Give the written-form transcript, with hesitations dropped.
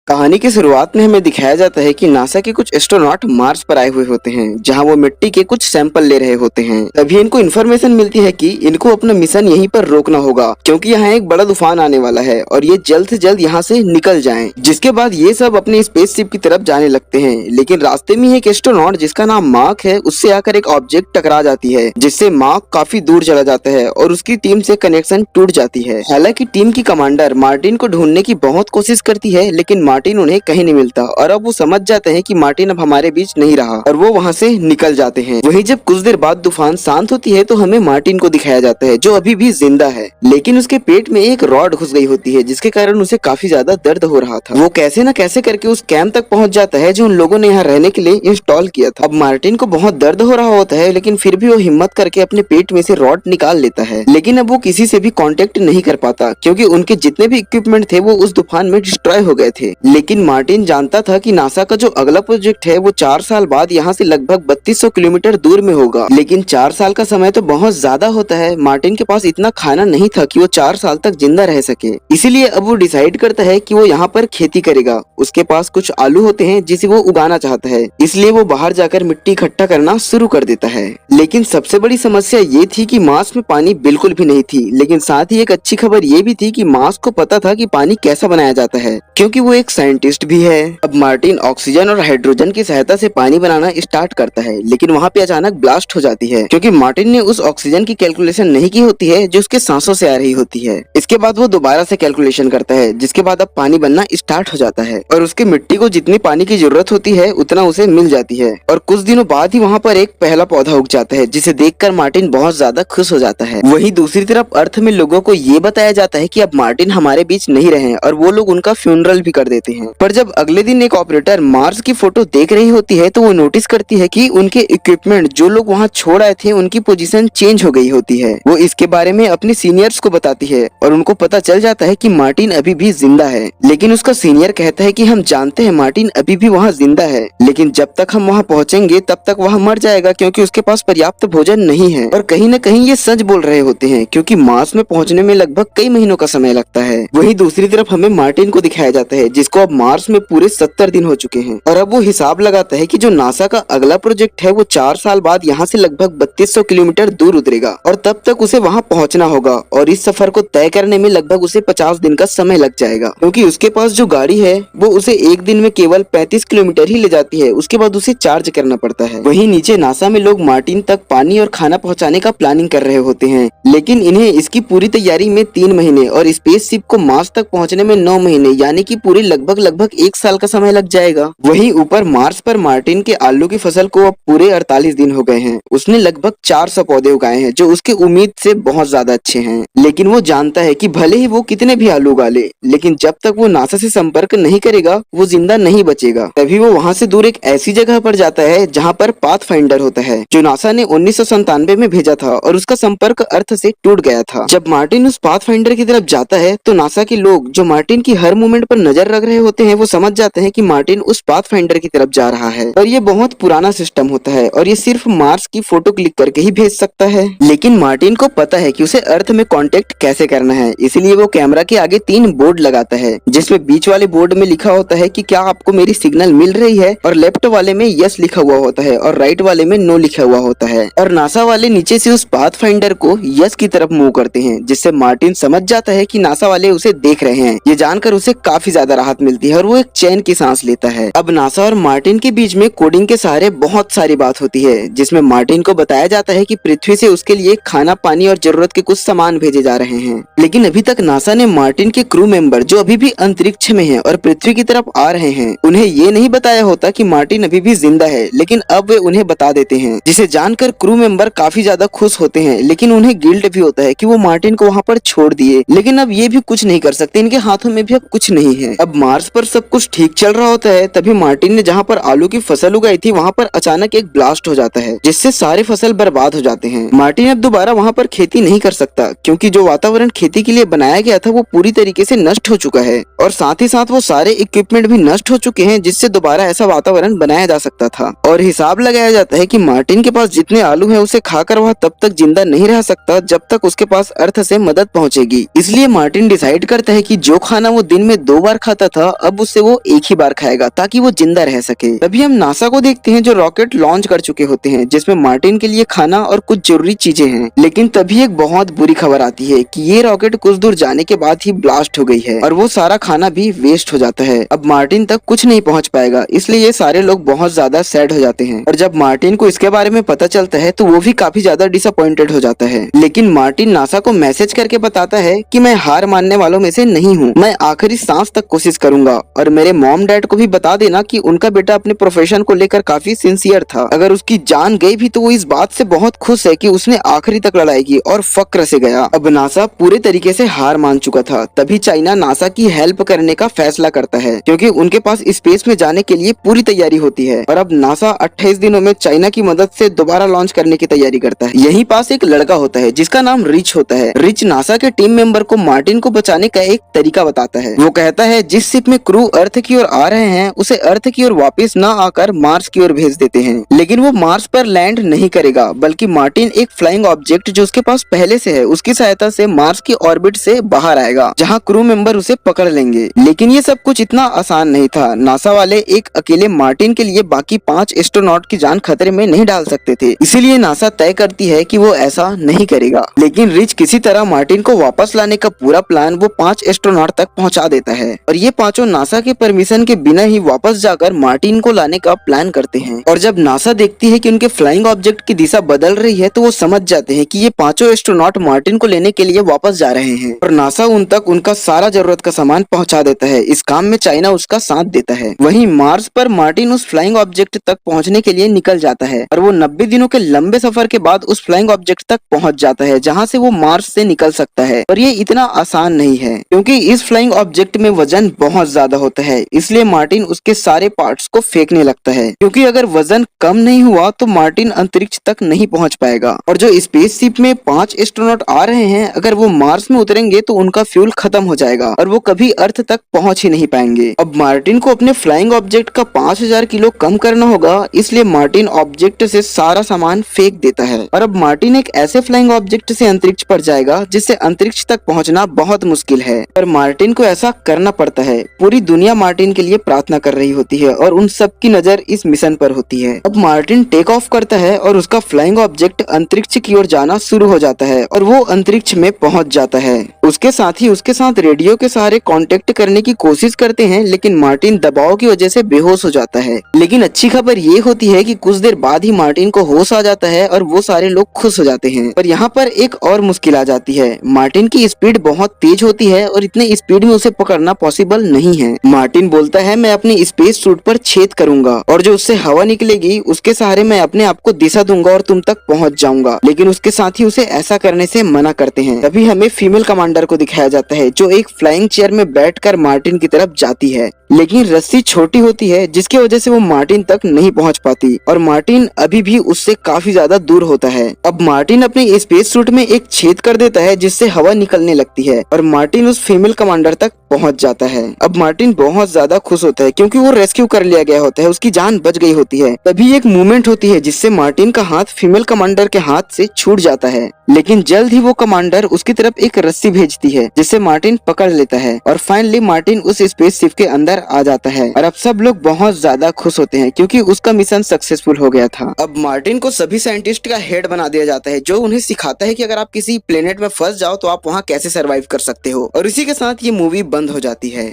कहानी की शुरुआत में हमें दिखाया जाता है कि नासा के कुछ एस्ट्रोनॉट मार्स पर आए हुए होते हैं, जहां वो मिट्टी के कुछ सैंपल ले रहे होते हैं। तभी इनको इन्फॉर्मेशन मिलती है कि इनको अपना मिशन यहीं पर रोकना होगा, क्योंकि यहाँ एक बड़ा तूफान आने वाला है और ये जल्द से जल्द यहाँ से निकल जाएं। जिसके बाद ये सब अपने स्पेसशिप की तरफ जाने लगते हैं, लेकिन रास्ते में एक एस्ट्रोनॉट जिसका नाम मार्क है, उससे आकर एक ऑब्जेक्ट टकरा जाती है, जिससे मार्क काफी दूर चला जाता है और उसकी टीम से कनेक्शन टूट जाती है। हालांकि टीम की कमांडर मार्टिन को ढूंढने की बहुत कोशिश करती है, लेकिन मार्टिन उन्हें कहीं नहीं मिलता और अब वो समझ जाते हैं कि मार्टिन अब हमारे बीच नहीं रहा और वो वहाँ से निकल जाते हैं। वहीं जब कुछ देर बाद तूफान शांत होती है तो हमें मार्टिन को दिखाया जाता है, जो अभी भी जिंदा है, लेकिन उसके पेट में एक रॉड घुस गई होती है, जिसके कारण उसे काफी ज्यादा दर्द हो रहा था। वो कैसे न कैसे करके उस कैंप तक पहुंच जाता है जो उन लोगों ने यहाँ रहने के लिए इंस्टॉल किया था। अब मार्टिन को बहुत दर्द हो रहा होता है, लेकिन फिर भी वो हिम्मत करके अपने पेट में से रॉड निकाल लेता है। लेकिन अब वो किसी से भी कांटेक्ट नहीं कर पाता, क्योंकि उनके जितने भी इक्विपमेंट थे वो उस तूफान में डिस्ट्रॉय हो गए थे। लेकिन मार्टिन जानता था कि नासा का जो अगला प्रोजेक्ट है वो 4 साल बाद यहाँ से लगभग 3200 किलोमीटर दूर में होगा। लेकिन 4 साल का समय तो बहुत ज्यादा होता है। मार्टिन के पास इतना खाना नहीं था कि वो 4 साल तक जिंदा रह सके, इसीलिए अब वो डिसाइड करता है कि वो यहाँ पर खेती करेगा। उसके पास कुछ आलू होते हैं जिसे वो उगाना चाहता है, इसलिए वो बाहर जाकर मिट्टी इकट्ठा करना शुरू कर देता है। लेकिन सबसे बड़ी समस्या ये थी कि मार्स में पानी बिल्कुल भी नहीं थी। लेकिन साथ ही एक अच्छी खबर ये भी थी कि मार्स को पता था कि पानी कैसा बनाया जाता है, क्योंकि वो एक साइंटिस्ट भी है। अब मार्टिन ऑक्सीजन और हाइड्रोजन की सहायता से पानी बनाना स्टार्ट करता है, लेकिन वहाँ पे अचानक ब्लास्ट हो जाती है, क्योंकि मार्टिन ने उस ऑक्सीजन की कैलकुलेशन नहीं की होती है जो उसके सांसों से आ रही होती है। इसके बाद वो दोबारा से कैलकुलेशन करता है, जिसके बाद अब पानी बनना स्टार्ट हो जाता है और उसके मिट्टी को जितनी पानी की जरूरत होती है उतना उसे मिल जाती है। और कुछ दिनों बाद ही वहाँ पर एक पहला पौधा उग जाता है, जिसे देखकर मार्टिन बहुत ज्यादा खुश हो जाता है। वहीं दूसरी तरफ अर्थ में लोगों को ये बताया जाता है कि अब मार्टिन हमारे बीच नहीं रहे और वो लोग उनका फ्यूनरल भी कर देते हैं। पर जब अगले दिन एक ऑपरेटर मार्स की फोटो देख रही होती है तो वो नोटिस करती है कि उनके इक्विपमेंट जो लोग वहाँ छोड़ आए थे उनकी पोजीशन चेंज हो गई होती है। वो इसके बारे में अपने सीनियर्स को बताती है और उनको पता चल जाता है कि मार्टिन अभी भी जिंदा है। लेकिन उसका सीनियर कहता है कि हम जानते हैं मार्टिन अभी भी वहाँ जिंदा है, लेकिन जब तक हम वहाँ पहुँचेंगे तब तक वह मर जाएगा, क्योंकि उसके पास पर्याप्त भोजन नहीं है। और कहीं न कहीं ये सच बोल रहे होते हैं, क्योंकि मार्स में पहुँचने में लगभग कई महीनों का समय लगता है। वहीं दूसरी तरफ हमें मार्टिन को दिखाया जाता है, जिसको अब मार्स में पूरे 70 दिन हो चुके हैं और अब वो हिसाब लगाता है कि जो नासा का अगला प्रोजेक्ट है वो 4 साल बाद यहाँ से लगभग 3200 किलोमीटर दूर उतरेगा और तब तक उसे वहाँ पहुँचना होगा। और इस सफर को तय करने में लगभग उसे 50 दिन का समय लग जाएगा, क्योंकि उसके पास जो गाड़ी है वो उसे एक दिन में केवल 35 किलोमीटर ही ले जाती है। उसके बाद उसे चार्ज करना पड़ता है। वहीं नीचे नासा में लोग मार्टिन तक पानी और खाना पहुँचाने का प्लानिंग कर रहे होते हैं, लेकिन इन्हें इसकी पूरी तैयारी में 3 महीने और स्पेसशिप को मार्स तक पहुँचने में 9 महीने, यानी कि पूरे लगभग 1 साल का समय लग जाएगा। वहीं ऊपर मार्स पर मार्टिन के आलू की फसल को अब पूरे 48 दिन हो गए हैं। उसने लगभग 400 पौधे उगाए हैं, जो उसकी उम्मीद से बहुत ज्यादा अच्छे हैं। लेकिन वो जानता है कि भले ही वो कितने भी आलू उगा ले, लेकिन जब तक वो नासा से संपर्क नहीं करेगा वो जिंदा नहीं बचेगा। तभी वो वहाँ से दूर एक ऐसी जगह पर जाता है जहाँ पर पाथफाइंडर होता है, जो नासा ने 1997 में भेजा था और उसका संपर्क अर्थ से टूट गया था। जब मार्टिन उस पाथफाइंडर की तरफ जाता है तो नासा के लोग जो मार्टिन की हर मूवमेंट पर नजर रख रहे होते हैं वो समझ जाते हैं कि मार्टिन उस पाथफाइंडर की तरफ जा रहा है। और ये बहुत पुराना सिस्टम होता है और ये सिर्फ मार्स की फोटो क्लिक करके ही भेज सकता है। लेकिन मार्टिन को पता है कि उसे अर्थ में कांटेक्ट कैसे करना है, इसलिए वो कैमरा के आगे 3 बोर्ड लगाता है, जिसमें बीच वाले बोर्ड में लिखा होता है कि क्या आपको मेरी सिग्नल मिल रही है, और लेफ्ट वाले में यस लिखा हुआ होता है और राइट वाले में नो लिखा हुआ होता है। और नासा वाले नीचे से उस पाथफाइंडर को यस की तरफ मूव करते हैं, जिससे मार्टिन समझ जाता है कि नासा वाले उसे देख रहे हैं। ये जानकर उसे काफी ज्यादा राहत मिलती है और वो एक चैन की सांस लेता है। अब नासा और मार्टिन के बीच में कोडिंग के सहारे बहुत सारी बात होती है, जिसमें मार्टिन को बताया जाता है कि पृथ्वी से उसके लिए खाना, पानी और जरूरत के कुछ सामान भेजे जा रहे हैं। लेकिन अभी तक नासा ने मार्टिन के क्रू मेंबर जो अभी भी अंतरिक्ष में हैं और पृथ्वी की तरफ आ रहे हैं, उन्हें ये नहीं बताया होता कि मार्टिन अभी भी जिंदा है, लेकिन अब वे उन्हें बता देते हैं, जिसे जानकर क्रू मेंबर काफी ज्यादा खुश होते हैं। लेकिन उन्हें गिल्ट भी होता है कि वो मार्टिन को वहाँ पर छोड़ दिए, लेकिन अब ये भी कुछ नहीं कर सकते, इनके हाथों में भी अब कुछ नहीं है। अब मार्स पर सब कुछ ठीक चल रहा होता है, तभी मार्टिन ने जहाँ पर आलू की फसल उगाई थी वहाँ पर अचानक एक ब्लास्ट हो जाता है, जिससे सारे फसल बर्बाद हो जाते हैं। मार्टिन अब दोबारा वहाँ पर खेती नहीं कर सकता, क्योंकि जो वातावरण खेती के लिए बनाया गया था वो पूरी तरीके से नष्ट हो चुका है और साथ ही साथ वो सारे इक्विपमेंट भी नष्ट हो चुके हैं, जिससे दोबारा ऐसा वातावरण बनाया जा सकता था। और हिसाब लगाया जाता है कि मार्टिन के पास जितने आलू हैं उसे खाकर वह तब तक जिंदा नहीं रह सकता जब तक उसके पास अर्थ से मदद पहुंचेगी। इसलिए मार्टिन डिसाइड करता है कि जो खाना वो दिन में 2 बार खाता था था अब उससे वो एक ही बार खाएगा ताकि वो जिंदा रह सके। तभी हम नासा को देखते हैं जो रॉकेट लॉन्च कर चुके होते हैं जिसमें मार्टिन के लिए खाना और कुछ जरूरी चीजें हैं। लेकिन तभी एक बहुत बुरी खबर आती है कि ये रॉकेट कुछ दूर जाने के बाद ही ब्लास्ट हो गई है और वो सारा खाना भी वेस्ट हो जाता है। अब मार्टिन तक कुछ नहीं पहुंच पाएगा, इसलिए ये सारे लोग बहुत ज्यादा सैड हो जाते हैं। और जब मार्टिन को इसके बारे में पता चलता है तो वो भी काफी ज्यादा डिसअपॉइंटेड हो जाता है। लेकिन मार्टिन नासा को मैसेज करके बताता है कि मैं हार मानने वालों में से नहीं हूँ, मैं आखिरी सांस तक कोशिश करूंगा और मेरे मॉम डैड को भी बता देना कि उनका बेटा अपने प्रोफेशन को लेकर काफी सिंसियर था। अगर उसकी जान गई भी तो वो इस बात से बहुत खुश है कि उसने आखिरी तक लड़ाई की और फक्र से गया। अब नासा पूरे तरीके से हार मान चुका था। तभी चाइना नासा की हेल्प करने का फैसला करता है क्योंकि उनके पास स्पेस में जाने के लिए पूरी तैयारी होती है। और अब नासा 28 दिनों में चाइना की मदद से दोबारा लॉन्च करने की तैयारी करता है। यहीं पास एक लड़का होता है जिसका नाम रिच होता है। रिच नासा के टीम मेंबर को मार्टिन को बचाने का एक तरीका बताता है। वो कहता है जिस शिप में क्रू अर्थ की ओर आ रहे हैं उसे अर्थ की ओर वापस न आकर मार्स की ओर भेज देते हैं। लेकिन वो मार्स पर लैंड नहीं करेगा बल्कि मार्टिन एक फ्लाइंग ऑब्जेक्ट जो उसके पास पहले से है उसकी सहायता से मार्स की ऑर्बिट से बाहर आएगा जहां क्रू मेंबर उसे पकड़ लेंगे। लेकिन ये सब कुछ इतना आसान नहीं था। नासा वाले एक अकेले मार्टिन के लिए बाकी 5 एस्ट्रोनॉट की जान खतरे में नहीं डाल सकते थे, इसीलिए नासा तय करती है कि वो ऐसा नहीं करेगा। लेकिन रिच किसी तरह मार्टिन को वापस लाने का पूरा प्लान वो 5 एस्ट्रोनॉट तक पहुंचा देता है और ये पांचों नासा के परमिशन के बिना ही वापस जाकर मार्टिन को लाने का प्लान करते हैं। और जब नासा देखती है कि उनके फ्लाइंग ऑब्जेक्ट की दिशा बदल रही है तो वो समझ जाते हैं कि ये पांचों एस्ट्रोनॉट मार्टिन को लेने के लिए वापस जा रहे हैं और नासा उन तक उनका सारा जरूरत का सामान पहुंचा देता है। इस काम में चाइना उसका साथ देता है। वहीं मार्स पर मार्टिन उस फ्लाइंग ऑब्जेक्ट तक पहुंचने के लिए निकल जाता है और वो 90 दिनों के लंबे सफर के बाद उस फ्लाइंग ऑब्जेक्ट तक पहुंच जाता है जहां से वो मार्स से निकल सकता है। और ये इतना आसान नहीं है क्योंकि इस फ्लाइंग ऑब्जेक्ट में वजन बहुत ज्यादा होता है, इसलिए मार्टिन उसके सारे पार्ट्स को फेंकने लगता है क्योंकि अगर वजन कम नहीं हुआ तो मार्टिन अंतरिक्ष तक नहीं पहुंच पाएगा। और जो स्पेसशिप में 5 एस्ट्रोनॉट आ रहे हैं अगर वो मार्स में उतरेंगे तो उनका फ्यूल खत्म हो जाएगा और वो कभी अर्थ तक पहुंच ही नहीं पाएंगे। अब मार्टिन को अपने फ्लाइंग ऑब्जेक्ट का 5000 किलो कम करना होगा, इसलिए मार्टिन ऑब्जेक्ट से सारा सामान फेंक देता है। और अब मार्टिन एक ऐसे फ्लाइंग ऑब्जेक्ट से अंतरिक्ष पर जाएगा जिससे अंतरिक्ष तक पहुंचना बहुत मुश्किल है, पर मार्टिन को ऐसा करना पड़ता है। पूरी दुनिया मार्टिन के लिए प्रार्थना कर रही होती है और उन सबकी नजर इस मिशन पर होती है। अब मार्टिन टेक ऑफ करता है और उसका फ्लाइंग ऑब्जेक्ट अंतरिक्ष की ओर जाना शुरू हो जाता है और वो अंतरिक्ष में पहुंच जाता है। उसके साथ ही उसके साथ रेडियो के सहारे कांटेक्ट करने की कोशिश करते हैं, लेकिन मार्टिन दबाव की वजह से बेहोश हो जाता है। लेकिन अच्छी खबर ये होती है कि कुछ देर बाद ही मार्टिन को होश आ जाता है और वो सारे लोग खुश हो जाते हैं। पर यहाँ पर एक और मुश्किल आ जाती है। मार्टिन की स्पीड बहुत तेज होती है और इतने स्पीड में उसे पकड़ना पॉसिबल नहीं है। मार्टिन बोलता है मैं अपनी स्पेस सूट पर छेद करूंगा और जो उससे हवा निकलेगी उसके सहारे मैं अपने आप को दिशा दूंगा और तुम तक पहुंच जाऊंगा। लेकिन उसके साथ ही उसे ऐसा करने से मना करते हैं। तभी हमें फीमेल कमांडर को दिखाया जाता है जो एक फ्लाइंग चेयर में बैठकर मार्टिन की तरफ जाती है, लेकिन रस्सी छोटी होती है जिसकी वजह से वो मार्टिन तक नहीं पहुंच पाती और मार्टिन अभी भी उससे काफी ज्यादा दूर होता है। अब मार्टिन अपने स्पेस सूट में एक छेद कर देता है जिससे हवा निकलने लगती है और मार्टिन उस फीमेल कमांडर तक पहुंच जाता है। अब मार्टिन बहुत ज्यादा खुश होता है क्योंकि वो रेस्क्यू कर लिया गया होता है, उसकी जान बच गई होती है। तभी एक मूवमेंट होती है जिससे मार्टिन का हाथ फीमेल कमांडर के हाथ से छूट जाता है, लेकिन जल्द ही वो कमांडर उसकी तरफ एक रस्सी भेजती है जिससे मार्टिन पकड़ लेता है और फाइनली मार्टिन उस स्पेसशिप के अंदर आ जाता है। और अब सब लोग बहुत ज्यादा खुश होते हैं क्योंकि उसका मिशन सक्सेसफुल हो गया था। अब मार्टिन को सभी साइंटिस्ट का हेड बना दिया जाता है जो उन्हें सिखाता है कि अगर आप किसी प्लेनेट में फंस जाओ तो आप वहाँ कैसे सरवाइव कर सकते हो। और इसी के साथ ये मूवी बंद हो जाती है।